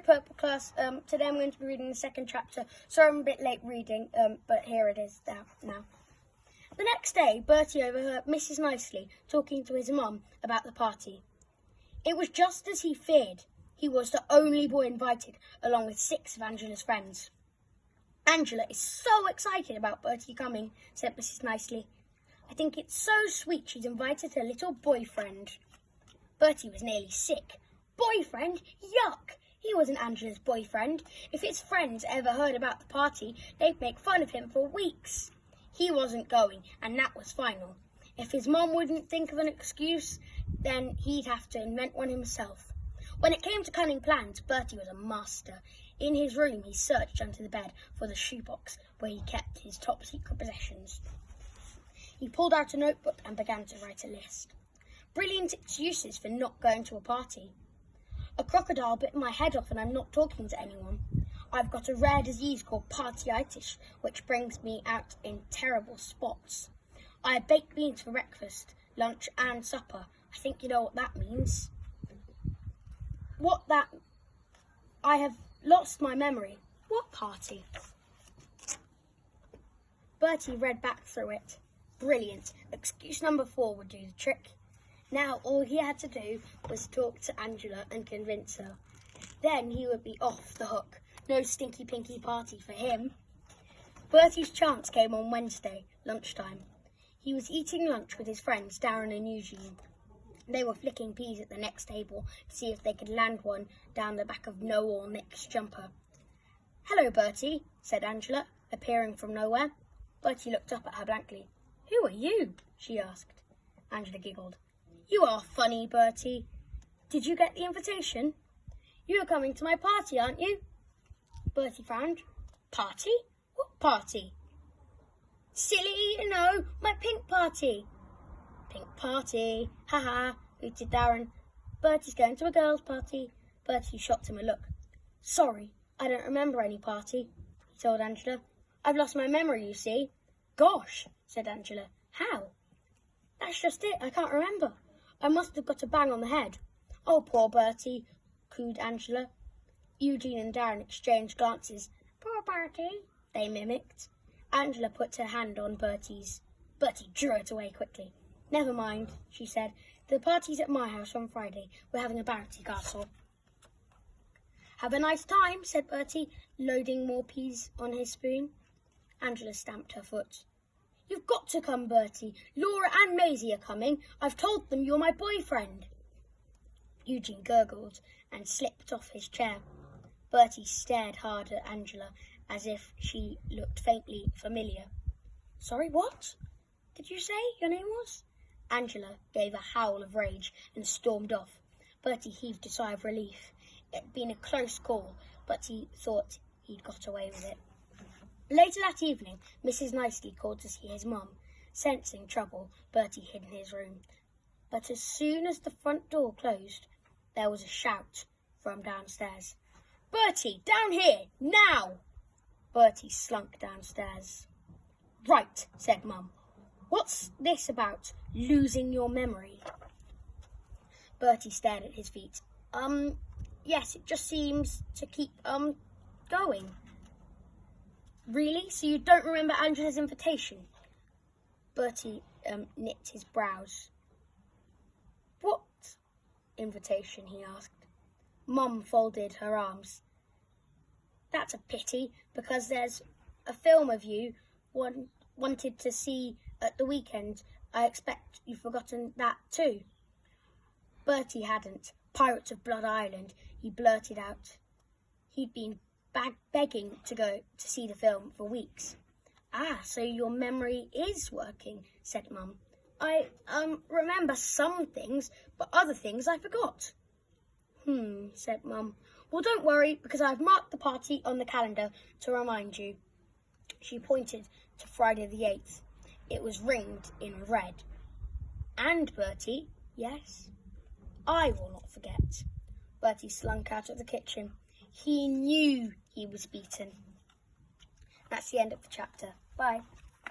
Purple class, today I'm going to be reading the second chapter. Sorry I'm a bit late reading, but here it is now. The next day, Bertie overheard Mrs. Nicely talking to his mum about the party. It was just as he feared. He was the only boy invited, along with 6 of Angela's friends. Angela is so excited about Bertie coming, said Mrs. Nicely. I think it's so sweet she's invited her little boyfriend. Bertie was nearly sick. Boyfriend? Yuck! He wasn't Angela's boyfriend. If his friends ever heard about the party, they'd make fun of him for weeks. He wasn't going, and that was final. If his mum wouldn't think of an excuse, then he'd have to invent one himself. When it came to cunning plans, Bertie was a master. In his room, he searched under the bed for the shoebox where he kept his top secret possessions. He pulled out a notebook and began to write a list. Brilliant excuses for not going to a party. A crocodile bit my head off and I'm not talking to anyone. I've got a rare disease called partyitis, which brings me out in terrible spots. I had baked beans for breakfast, lunch and supper. I think you know what that means. I have lost my memory. What party? Bertie read back through it. Brilliant. Excuse number 4 would do the trick. Now all he had to do was talk to Angela and convince her. Then he would be off the hook. No stinky pinky party for him. Bertie's chance came on Wednesday, lunchtime. He was eating lunch with his friends Darren and Eugene. They were flicking peas at the next table to see if they could land one down the back of Noel or Nick's jumper. Hello, Bertie, said Angela, appearing from nowhere. Bertie looked up at her blankly. Who are you? She asked. Angela giggled. You are funny, Bertie. Did you get the invitation? You are coming to my party, aren't you? Bertie frowned. Party? What party? Silly, no, my pink party. Pink party, ha, hooted Darren. Bertie's going to a girls' party. Bertie shot him a look. Sorry, I don't remember any party, he told Angela. I've lost my memory, you see. Gosh, said Angela. How? That's just it, I can't remember. I must have got a bang on the head. Oh, poor Bertie, cooed Angela. Eugene and Darren exchanged glances. Poor Bertie, they mimicked. Angela put her hand on Bertie's. Bertie drew it away quickly. Never mind, she said. The party's at my house on Friday. We're having a bouncy castle. Have a nice time, said Bertie, loading more peas on his spoon. Angela stamped her foot. You've got to come, Bertie. Laura and Maisie are coming. I've told them you're my boyfriend. Eugene gurgled and slipped off his chair. Bertie stared hard at Angela as if she looked faintly familiar. Sorry, what? Did you say your name was? Angela gave a howl of rage and stormed off. Bertie heaved a sigh of relief. It had been a close call, but he thought he'd got away with it. Later that evening, Mrs. Nicely called to see his mum. Sensing trouble, Bertie hid in his room. But as soon as the front door closed, there was a shout from downstairs. Bertie, down here, now! Bertie slunk downstairs. Right, said Mum. What's this about losing your memory? Bertie stared at his feet. Yes, it just seems to keep, going. Really? So you don't remember Angela's invitation? Bertie knit his brows. What invitation? He asked. Mum folded her arms. That's a pity, because there's a film of you wanted to see at the weekend. I expect you've forgotten that too. Bertie hadn't. Pirates of Blood Island, he blurted out. He'd been begging to go to see the film for weeks. Ah, so your memory is working, said Mum. I remember some things, but other things I forgot. Said Mum. Well, don't worry, because I've marked the party on the calendar to remind you. She pointed to Friday the 8th. It was ringed in red. And, Bertie, yes, I will not forget. Bertie slunk out of the kitchen. He knew he was beaten. That's the end of the chapter. Bye.